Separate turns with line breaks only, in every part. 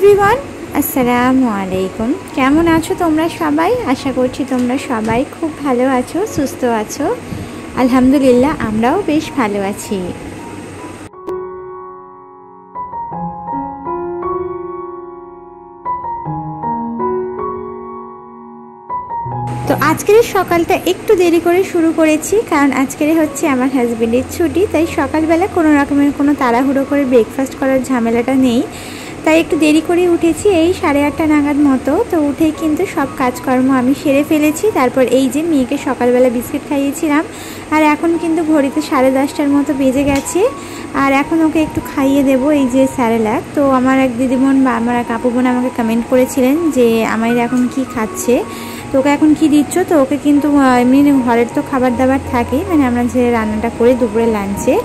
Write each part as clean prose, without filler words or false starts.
Everyone আসসালামু আলাইকুম। কেমন আছো তোমরা সবাই? আশা করছি তোমরা সবাই খুব ভালো আছো, সুস্থ আছো। আলহামদুলিল্লাহ আমরাও বেশ ভালো আছি। তো আজকের সকালটা একটু দেরি করে শুরু করেছি, কারণ আজকের হচ্ছে আমার হাজবেন্ডের ছুটি, তাই সকালবেলা কোনো রকমের কোনো তাড়াহুড়ো করে ব্রেকফাস্ট করার ঝামেলাটা নেই। তাই একটু দেরি করে উঠেছি, এই 8:30 নাগাদ মতো। তো উঠেই কিন্তু সব কাজকর্ম আমি সেরে ফেলেছি। তারপর এই যে মেয়েকে সকালবেলা বিস্কিট খাইয়েছিলাম, আর এখন কিন্তু ঘড়িতে 10:30টার মতো বেজে গেছে। আর এখন ওকে একটু খাইয়ে দেব এই যে স্যারেলাক। তো আমার এক দিদিবোন বা আমার এক আপু বোন আমাকে কমেন্ট করেছিলেন যে আমার এখন কি খাচ্ছে, তো ওকে এখন কী দিচ্ছ। তো ওকে কিন্তু এমনি ঘরের তো খাবার দাবার থাকে, মানে আমরা যে রান্নাটা করি দুপুরে লাঞ্চে,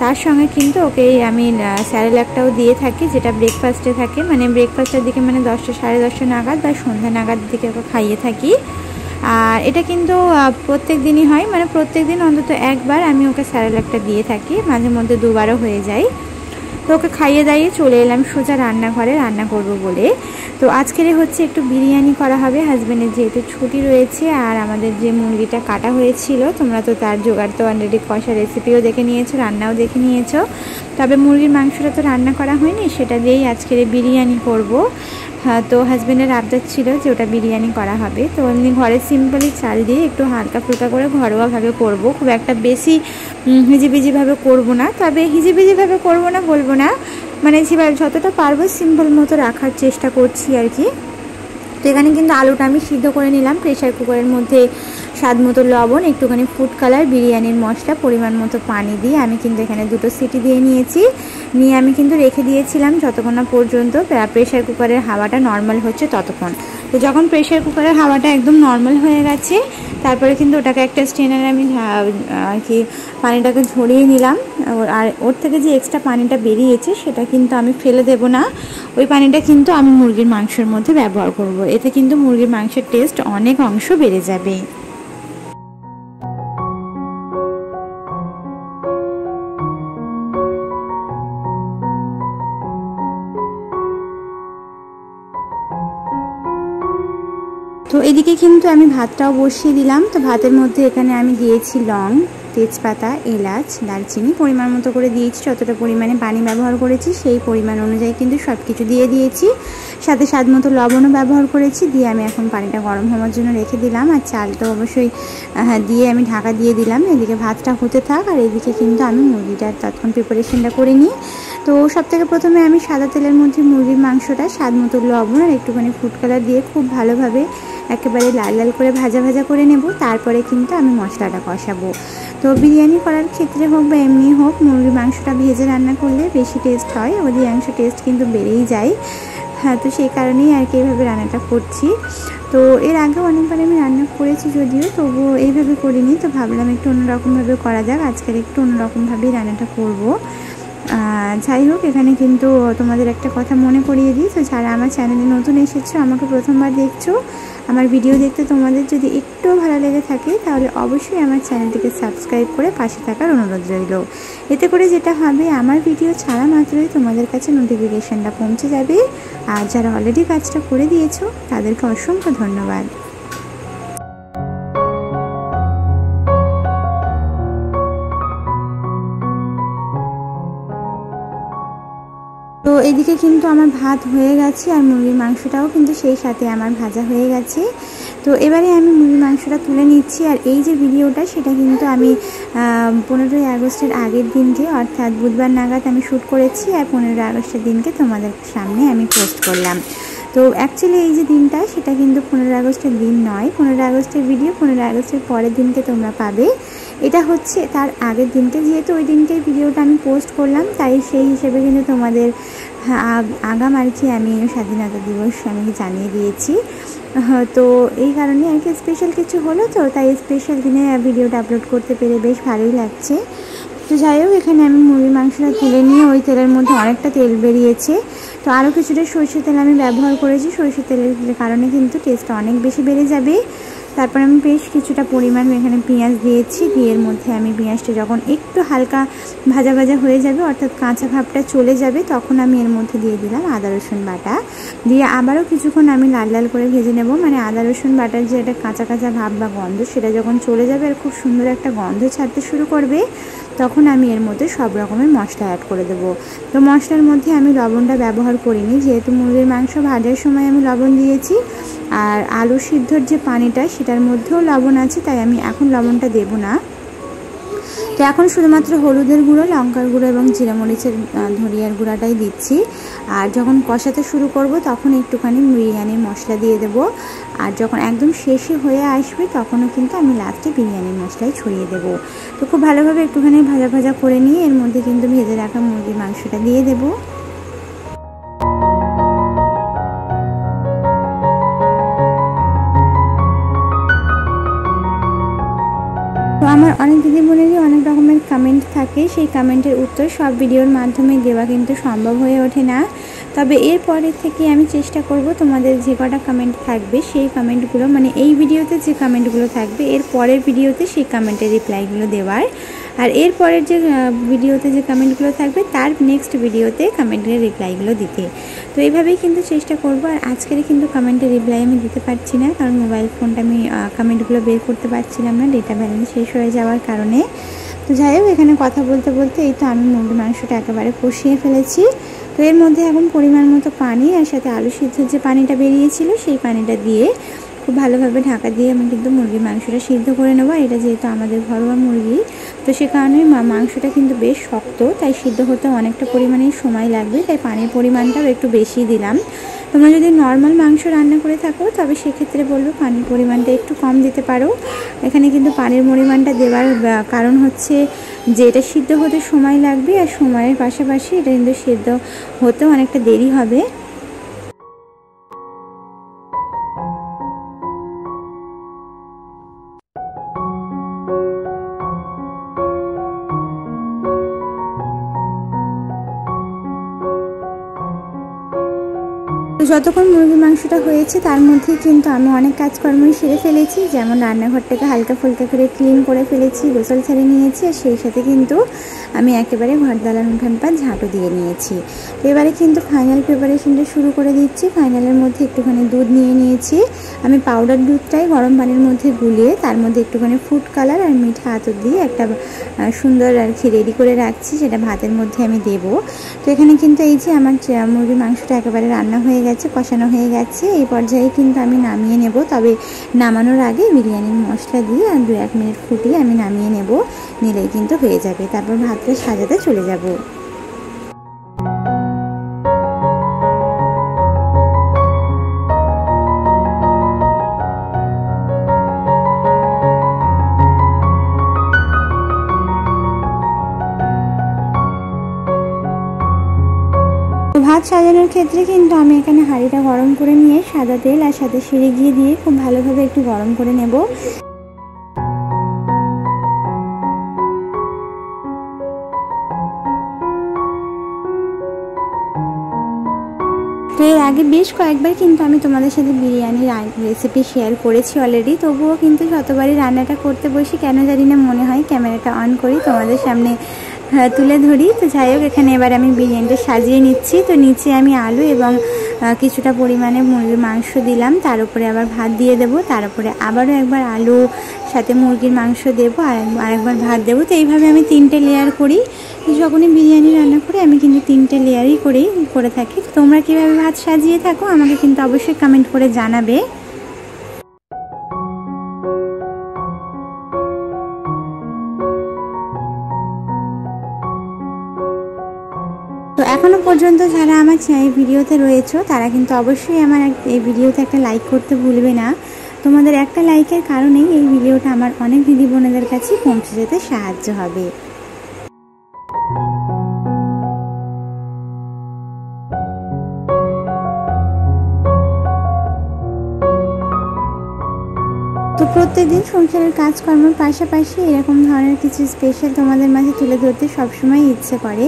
তার সঙ্গে কিন্তু ওকে আমি স্যারেলাকটাও দিয়ে থাকি, যেটা ব্রেকফাস্টে থাকে, মানে ব্রেকফাস্টের দিকে মানে 10টা 10:30 নাগাদ বা সন্ধ্যা নাগাদ দিকে ওকে খাইয়ে থাকি। আর এটা কিন্তু প্রত্যেক দিনই হয়, মানে প্রত্যেক দিন অন্তত একবার আমি ওকে স্যারেলাকটা দিয়ে থাকি, মাঝে মধ্যে দুবারও হয়ে যায়। তো ওকে খাইয়ে দাইয়ে চলে এলাম সোজা রান্নাঘরে রান্না করব বলে। তো আজকের হচ্ছে একটু বিরিয়ানি করা হবে, হাজব্যান্ডের যেহেতু ছুটি রয়েছে। আর আমাদের যে মুরগিটা কাটা হয়েছিল, তোমরা তো তার জোগাড় তো অলরেডি কষা রেসিপিও দেখে নিয়েছো, রান্নাও দেখে নিয়েছো। তবে মুরগির মাংসটা তো রান্না করা হয়নি, সেটা দিয়েই আজকের বিরিয়ানি করব। হ্যাঁ, তো হাজব্যান্ডের আবদার ছিল যে ওটা বিরিয়ানি করা হবে। তো এমনি ঘরে সিম্পলি চাল দিয়ে একটু হালকা ফুলকা করে ঘরোয়াভাবে করব, খুব একটা বেশি হিজিবিজিভাবে করব না। তবে হিজিবিজিভাবে করব না বলবো না, মানে যতটা পারবো সিম্পল মতো রাখার চেষ্টা করছি আর কি। তো এখানে কিন্তু আলুটা আমি সিদ্ধ করে নিলাম প্রেশার কুকারের মধ্যে, স্বাদ মতো লবণ, একটুখানি ফুড কালার, বিরিয়ানির মশলা, পরিমাণ মতো পানি দিয়ে আমি কিন্তু এখানে 2টো সিটি দিয়ে নিয়েছি। নিয়ে আমি কিন্তু রেখে দিয়েছিলাম যতক্ষণ না পর্যন্ত প্রেশার কুকারের হাওয়াটা নর্মাল হচ্ছে ততক্ষণ। তো যখন প্রেশার কুকারের হাওয়াটা একদম নর্মাল হয়ে গেছে, তারপরে কিন্তু ওটাকে একটা স্ট্রেনারে আমি আর কি পানিটাকে ঝরিয়ে নিলাম। আর ওর থেকে যে এক্সট্রা পানিটা বেরিয়েছে সেটা কিন্তু আমি ফেলে দেব না, ওই পানিটা কিন্তু আমি মুরগির মাংসের মধ্যে ব্যবহার করব। এতে কিন্তু মুরগির মাংসের টেস্ট অনেক অংশ বেড়ে যাবে। তো এদিকে কিন্তু আমি ভাতটাও বসিয়ে দিলাম। তো ভাতের মধ্যে এখানে আমি দিয়েছি লং, তেজপাতা, এলাচ, দারচিনি পরিমাণ মতো করে দিয়েছি। যতটা পরিমাণে পানি ব্যবহার করেছি সেই পরিমাণ অনুযায়ী কিন্তু সব কিছু দিয়ে দিয়েছি, সাথে স্বাদ মতো লবণও ব্যবহার করেছি। দিয়ে আমি এখন পানিটা গরম হওয়ার জন্য রেখে দিলাম, আর চালটা অবশ্যই দিয়ে আমি ঢাকা দিয়ে দিলাম। এদিকে ভাতটা হতে থাক, আর এদিকে কিন্তু আমি মুরগিটার তৎক্ষণ প্রিপারেশনটা করে নিই। তো সব থেকে প্রথমে আমি সাদা তেলের মধ্যে মুরগির মাংসটা স্বাদ মতো লবণ আর একটুখানি ফুড কালার দিয়ে খুব ভালোভাবে একেবারে লাল লাল করে ভাজা ভাজা করে নেব। তারপরে কিন্তু আমি মশলাটা কষাবো। তো বিরিয়ানি করার ক্ষেত্রে হোক বা এমনি হোক, মুরগির মাংসটা ভেজে রান্না করলে বেশি টেস্ট হয়, অধিকাংশ টেস্ট কিন্তু বেড়েই যায়। হ্যাঁ, তো সেই কারণেই আর কি এইভাবে রান্নাটা করছি। তো এর আগেও অনেকবার আমি রান্না করেছি যদিও, তবুও এইভাবে করিনি। তো ভাবলাম একটু অন্যরকমভাবে করা যাক, আজকের একটু অন্যরকমভাবেই রান্নাটা করব। যাই হোক, এখানে কিন্তু তোমাদের একটা কথা মনে করিয়ে দিই। তো যারা আমার চ্যানেলে নতুন এসেছো, আমাকে প্রথমবার দেখছো, আমার ভিডিও দেখতে তোমাদের যদি একটুও ভালো লেগে থাকে, তাহলে অবশ্যই আমার চ্যানেলটিকে সাবস্ক্রাইব করে পাশে থাকার অনুরোধ রইল। এতে করে যেটা হবে, আমার ভিডিও ছাড়া মাত্রই তোমাদের কাছে নোটিফিকেশানটা পৌঁছে যাবে। আর যারা অলরেডি কাজটা করে দিয়েছো তাদেরকে অসংখ্য ধন্যবাদ। তো এদিকে কিন্তু আমার ভাত হয়ে গেছে, আর মুরগির মাংসটাও কিন্তু সেই সাথে আমার ভাজা হয়ে গেছে। তো এবারে আমি মুরগির মাংসটা তুলে নিচ্ছি। আর এই যে ভিডিওটা, সেটা কিন্তু আমি 15ই আগস্টের আগের দিনকে, অর্থাৎ বুধবার নাগাদ আমি শ্যুট করেছি, আর 15ই আগস্টের দিনকে তোমাদের সামনে আমি পোস্ট করলাম। তো অ্যাকচুয়ালি এই যে দিনটা, সেটা কিন্তু 15ই আগস্টের দিন নয়, 15ই আগস্টের ভিডিও 15ই আগস্টের পরের দিনকে তোমরা পাবে। এটা হচ্ছে তার আগের দিনকে, যেহেতু ওই দিনকে ভিডিওটা আমি পোস্ট করলাম, তাই সেই হিসেবে কিন্তু তোমাদের আগাম আর কি আমি স্বাধীনতা দিবস আমি জানিয়ে দিয়েছি। তো এই কারণে আর কি স্পেশাল কিছু হলো, তো তাই স্পেশাল দিনে ভিডিওটা আপলোড করতে পেরে বেশ ভালোই লাগছে। তো যাই হোক, এখানে আমি মুরগির মাংসটা তুলে নিয়ে, ওই তেলের মধ্যে অনেকটা তেল বেরিয়েছে, তো আরও কিছুটা সরষের তেল আমি ব্যবহার করেছি। সরষের তেলের কারণে কিন্তু টেস্টটা অনেক বেশি বেড়ে যাবে। তারপর আমি বেশ কিছুটা পরিমাণ এখানে পেঁয়াজ দিয়েছি। এর মধ্যে আমি পেঁয়াজটা যখন একটু হালকা ভাজা ভাজা হয়ে যাবে, অর্থাৎ কাঁচা ভাবটা চলে যাবে, তখন আমি এর মধ্যে দিয়ে দিলাম আদা রসুন বাটা। দিয়ে আবারও কিছুক্ষণ আমি লাল লাল করে ভেজে নেব। মানে আদা রসুন বাটার যে একটা কাঁচা কাঁচা ভাব বা গন্ধ, সেটা যখন চলে যাবে আর খুব সুন্দর একটা গন্ধ ছাড়তে শুরু করবে, তখন আমি এর মধ্যে সব রকমের মশলা অ্যাড করে দেবো। তো মশলার মধ্যে আমি লবণটা ব্যবহার করিনি, যেহেতু মুরগির মাংস ভাজার সময় আমি লবণ দিয়েছি। আর আলু সিদ্ধর যে পানিটা, সেটার মধ্যেও লবণ আছে, তাই আমি এখন লবণটা দেব না। তো এখন শুধুমাত্র হলুদের গুঁড়ো, লঙ্কার গুঁড়ো এবং জিরা মরিচের ধনিয়ার গুঁড়াটাই দিচ্ছি। আর যখন কষাতে শুরু করব, তখন একটুখানি বিরিয়ানির মশলা দিয়ে দেব। আর যখন একদম শেষে হয়ে আসবে, তখনও কিন্তু আমি লাস্টে বিরিয়ানির মশলাই ছড়িয়ে দেব। তো খুব ভালোভাবে একটুখানি ভাজা ভাজা করে নিয়ে এর মধ্যে কিন্তু ভেজে রাখা মুরগির মাংসটা দিয়ে দেবো। তো আমার অনেক দিদি বোনেরই অনেক রকমের কমেন্ট থাকে, সেই কমেন্টের উত্তর সব ভিডিওর মাধ্যমে দেওয়া কিন্তু সম্ভব হয়ে ওঠে না। তবে এরপরের থেকে আমি চেষ্টা করব তোমাদের যে কটা কমেন্ট থাকবে সেই কমেন্টগুলো, মানে এই ভিডিওতে যে কমেন্টগুলো থাকবে এর পরের ভিডিওতে সেই কমেন্টের রিপ্লাইগুলো দেওয়ার। আর এর পরের যে ভিডিওতে যে কমেন্টগুলো থাকবে তার নেক্সট ভিডিওতে কমেন্টের রিপ্লাইগুলো দিতে। তো এইভাবেই কিন্তু চেষ্টা করব। আর আজকের কিন্তু কমেন্টের রিপ্লাই আমি দিতে পারছি না, কারণ মোবাইল ফোনটা আমি কমেন্টগুলো বের করতে পারছিলাম না, ডেটা ব্যালেন্স শেষ হয়ে যাওয়ার কারণে। তো যাই হোক, এখানে কথা বলতে বলতে এই তো আমি মুরগির মাংসটা একেবারে কষিয়ে ফেলেছি। তো এর মধ্যে এখন পরিমাণ মতো পানি, আর সাথে আলু সিদ্ধর যে পানিটা বেরিয়েছিল সেই পানিটা দিয়ে খুব ভালোভাবে ঢাকা দিয়ে আমি কিন্তু মুরগির মাংসটা সিদ্ধ করে নেবো। এটা যেহেতু আমাদের ঘরোয়া মুরগি, তো সে কারণে মাংসটা কিন্তু বেশ শক্ত, তাই সিদ্ধ হতে অনেকটা পরিমাণেই সময় লাগবে, তাই পানির পরিমাণটাও একটু বেশি দিলাম। তোমরা যদি নর্মাল মাংস রান্না করে থাকো, তবে সেক্ষেত্রে বলবো পানির পরিমাণটা একটু কম দিতে পারো। এখানে কিন্তু পানির পরিমাণটা দেওয়ার কারণ হচ্ছে যে এটা সিদ্ধ হতে সময় লাগবে, আর সময়ের পাশাপাশি এটা কিন্তু সিদ্ধ হতেও অনেকটা দেরি হবে। যতক্ষণ মুরগির মাংসটা হয়েছে তার মধ্যেই কিন্তু আমি অনেক কাজকর্মই সেরে ফেলেছি, যেমন রান্নাঘরটাকে হালকা ফুলকা করে ক্লিন করে ফেলেছি, গোসল ছেড়ে নিয়েছি, আর সেই সাথে কিন্তু আমি একেবারে ঘর দালান উঠান পাত ঝাঁটু দিয়ে নিয়েছি। তো এবারে কিন্তু ফাইনাল প্রিপারেশনটা শুরু করে দিচ্ছি। ফাইনালের মধ্যে একটুখানি দুধ নিয়ে নিয়েছি আমি, পাউডার দুধটাই গরম পানির মধ্যে গুলিয়ে তার মধ্যে একটুখানি ফুড কালার আর মিঠা আতর দিয়ে একটা সুন্দর আর কি রেডি করে রাখছি, সেটা ভাতের মধ্যে আমি দেব। তো এখানে কিন্তু এই যে আমার মুরগির মাংসটা একেবারে রান্না হয়ে গেছে, কষানো হয়ে গেছে, এই পর্যায়ে কিন্তু আমি নামিয়ে নেব। তবে নামানোর আগে বিরিয়ানির মশলা দিয়ে আর 2-1 মিনিট ফুটিয়ে আমি নামিয়ে নেব, নিলেই কিন্তু হয়ে যাবে। তারপর ভাতটা সাজাতে চলে যাব। ভাত সাজানোর ক্ষেত্রে কিন্তু আমি এখানে হাঁড়িটা গরম করে নিয়ে সাদা তেল আর সাথে সিঁড়ি ঘি দিয়ে খুব ভালোভাবে একটু গরম করে নেব। তো এর আগে বেশ কয়েকবার কিন্তু আমি তোমাদের সাথে বিরিয়ানির রেসিপি শেয়ার করেছি অলরেডি, তবুও কিন্তু যতবারই রান্নাটা করতে বসি কেন জানি না মনে হয় ক্যামেরাটা অন করি, তোমাদের সামনে তুলে ধরি। তো যাই হোক, এখানে এবার আমি বিরিয়ানিটা সাজিয়ে নিচ্ছি। তো নিচে আমি আলু এবং কিছুটা পরিমাণে মুরগির মাংস দিলাম, তার উপরে আবার ভাত দিয়ে দেবো, তার উপরে আবারও একবার আলু সাথে মুরগির মাংস দেবো, আর আরেকবার ভাত দেবো। তো এইভাবে আমি 3টে লেয়ার করি। যখনই বিরিয়ানি রান্না করি আমি কিন্তু 3টে লেয়ারই করে থাকি। তোমরা কীভাবে ভাত সাজিয়ে থাকো আমাকে কিন্তু অবশ্যই কমেন্ট করে জানাবে। তো এখনও পর্যন্ত যারা আমার এই ভিডিওতে রয়েছে তারা কিন্তু অবশ্যই আমার এই ভিডিওতে একটা লাইক করতে ভুলবে না। তোমাদের একটা লাইকের কারণেই এই ভিডিওটা আমার অনেক দিদি বোনেদের কাছে পৌঁছে যেতে সাহায্য হবে। তো প্রত্যেকদিন সংসারের কাজকর্মের পাশাপাশি এরকম ধরনের কিছু স্পেশাল তোমাদের মাঝে তুলে ধরতে সবসময় ইচ্ছে করে,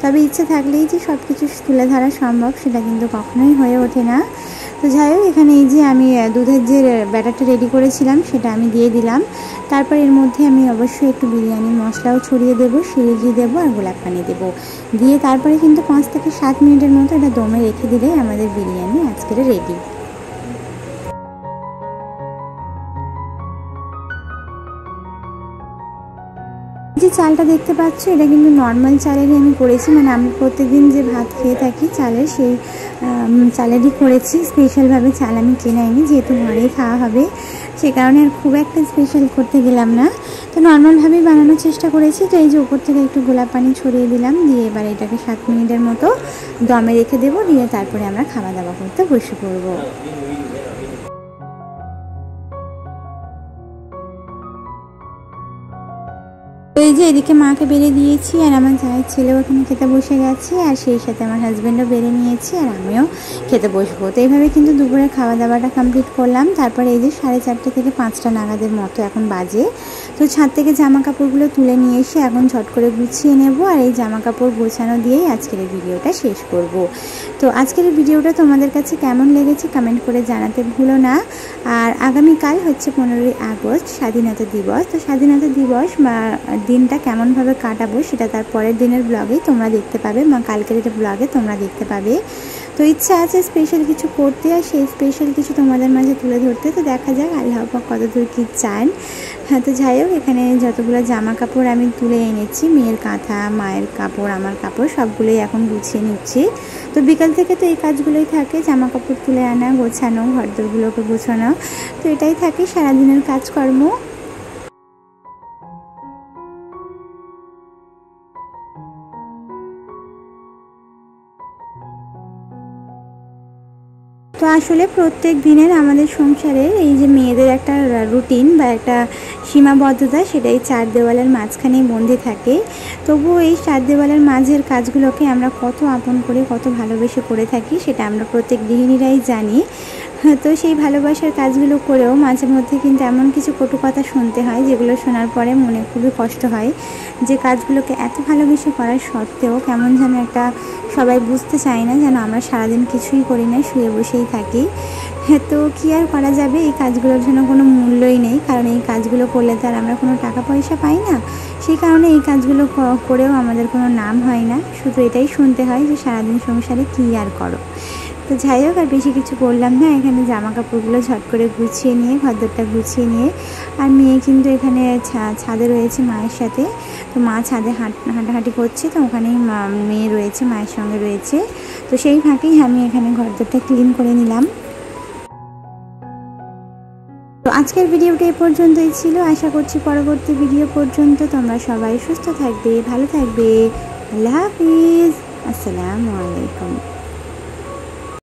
তবে ইচ্ছে থাকলেই যে সব কিছু তুলে ধরা সম্ভব সেটা কিন্তু কখনোই হয়ে ওঠে না। তো তো যাই হোক, এখানে এই যে আমি দুধের যে ব্যাটারটা রেডি করেছিলাম সেটা আমি দিয়ে দিলাম। তারপর এর মধ্যে আমি অবশ্যই একটু বিরিয়ানি মশলাও ছড়িয়ে দেবো, সিরিজি দেবো আর গোলাপ পানি দেবো। দিয়ে তারপরে কিন্তু 5 থেকে 7 মিনিটের মতো এটা দমে রেখে দিলেই আমাদের বিরিয়ানি আজকের রেডি। যে চালটা দেখতে পাচ্ছ এটা কিন্তু নর্মাল চালেরই আমি করেছি, মানে আমি প্রত্যেকদিন যে ভাত খেয়ে থাকি চালের সেই চালেরই করেছি। স্পেশালভাবে চাল আমি কেনাইনি, যেহেতু ঘরেই খাওয়া হবে সে কারণে আর খুব একটা স্পেশাল করতে গেলাম না। তো নর্মালভাবেই বানানোর চেষ্টা করেছি। তো এই যে উপর থেকে একটু গোলাপ পানি ছড়িয়ে দিলাম, দিয়ে এবার এটাকে 7 মিনিটের মতো দমে রেখে দেবো। দিয়ে তারপরে আমরা খাওয়া দাওয়া করতে বসে পড়বো। তো এই যে এদিকে মাকে বেড়ে দিয়েছি আর আমার চায়ের ছেলেও ওখানে খেতে বসে গেছে, আর সেই সাথে আমার হাজব্যান্ডও বেড়ে নিয়েছি আর আমিও খেতে বসবো। তো এইভাবে কিন্তু দুপুরে খাওয়া দাওয়াটা কমপ্লিট করলাম। তারপরে এই যে 4:30 থেকে 5টা নাগাদের মতো এখন বাজে। তো ছাদ থেকে জামা কাপড়গুলো তুলে নিয়ে এসে এখন ঝট করে গুছিয়ে নেব, আর এই জামা কাপড় গোছানো দিয়েই আজকের এই ভিডিওটা শেষ করব। তো আজকের এই ভিডিওটা তোমাদের কাছে কেমন লেগেছে কমেন্ট করে জানাতে ভুলো না। আর আগামীকাল হচ্ছে 15ই আগস্ট, স্বাধীনতা দিবস। তো স্বাধীনতা দিবস বা দিনটা কেমনভাবে কাটাবো সেটা তার পরের দিনের ব্লগেই তোমরা দেখতে পাবে, বা কালকের এটা ব্লগে তোমরা দেখতে পাবে। তো ইচ্ছা আছে স্পেশাল কিছু করতে, আর সেই স্পেশাল কিছু তোমাদের মাঝে তুলে ধরতে। তো দেখা যাক আল্লাহ পাক কতদূর কী চান। হ্যাঁ, তো যাই হোক, এখানে যতগুলো জামা কাপড় আমি তুলে এনেছি, মেয়ের কাঁথা, মায়ের কাপড়, আমার কাপড় সবগুলোই এখন গুছিয়ে নিচ্ছি। তো বিকাল থেকে তো এই কাজগুলোই থাকে, জামা কাপড় তুলে আনা, গোছানো, ঘরদোরগুলোকে গোছানো। তো এটাই থাকে সারাদিনের কাজকর্ম। তো আসলে প্রত্যেক দিনের আমাদের সংসারের এই যে মেয়েদের একটা রুটিন বা একটা সীমাবদ্ধতা, সেটাই 4 দেওয়ালের মাঝখানেই বন্দি থাকে। তবুও এই 4 দেওয়ালের মাঝের কাজগুলোকে আমরা কত আপন করে, কত ভালোবেসে করে থাকি সেটা আমরা প্রত্যেক গৃহিণীরাই জানি। তো সেই ভালোবাসার কাজগুলো করেও মাঝে মধ্যে কিন্তু এমন কিছু কটু কথা শুনতে হয়, যেগুলো শোনার পরে মনে খুবই কষ্ট হয় যে কাজগুলোকে এত ভালোবেসে করার সত্ত্বেও কেমন যেন একটা সবাই বুঝতে চায় না, যেন আমরা সারাদিন কিছুই করি না, শুয়ে বসেই থাকি। তো কী আর করা যাবে, এই কাজগুলোর জন্য কোনো মূল্যই নেই, কারণ এই কাজগুলো করলে তো আর আমরা কোনো টাকা পয়সা পাই না। সেই কারণে এই কাজগুলো করেও আমাদের কোনো নাম হয় না, শুধু এটাই শুনতে হয় যে সারাদিন সংসারে কী আর করো। তো যাই হোক, আর বেশি কিছু বললাম না। এখানে জামা কাপড়গুলো ঝট করে গুছিয়ে নিয়ে, ঘরদোরটা গুছিয়ে নিয়ে, আর মেয়ে কিন্তু এখানে ছাদে রয়েছে মায়ের সাথে। তো মা ছাদে হাঁটাহাঁটি করছে, তো ওখানেই মেয়ে রয়েছে, মায়ের সঙ্গে রয়েছে। তো সেই ফাঁকেই আমি এখানে ঘরদোরটা ক্লিন করে নিলাম। তো আজকের ভিডিওটা এ পর্যন্তই ছিল। আশা করছি পরবর্তী ভিডিও পর্যন্ত তোমরা সবাই সুস্থ থাকবে, ভালো থাকবে। আল্লাহ হাফিজ, আসসালামু আলাইকুম।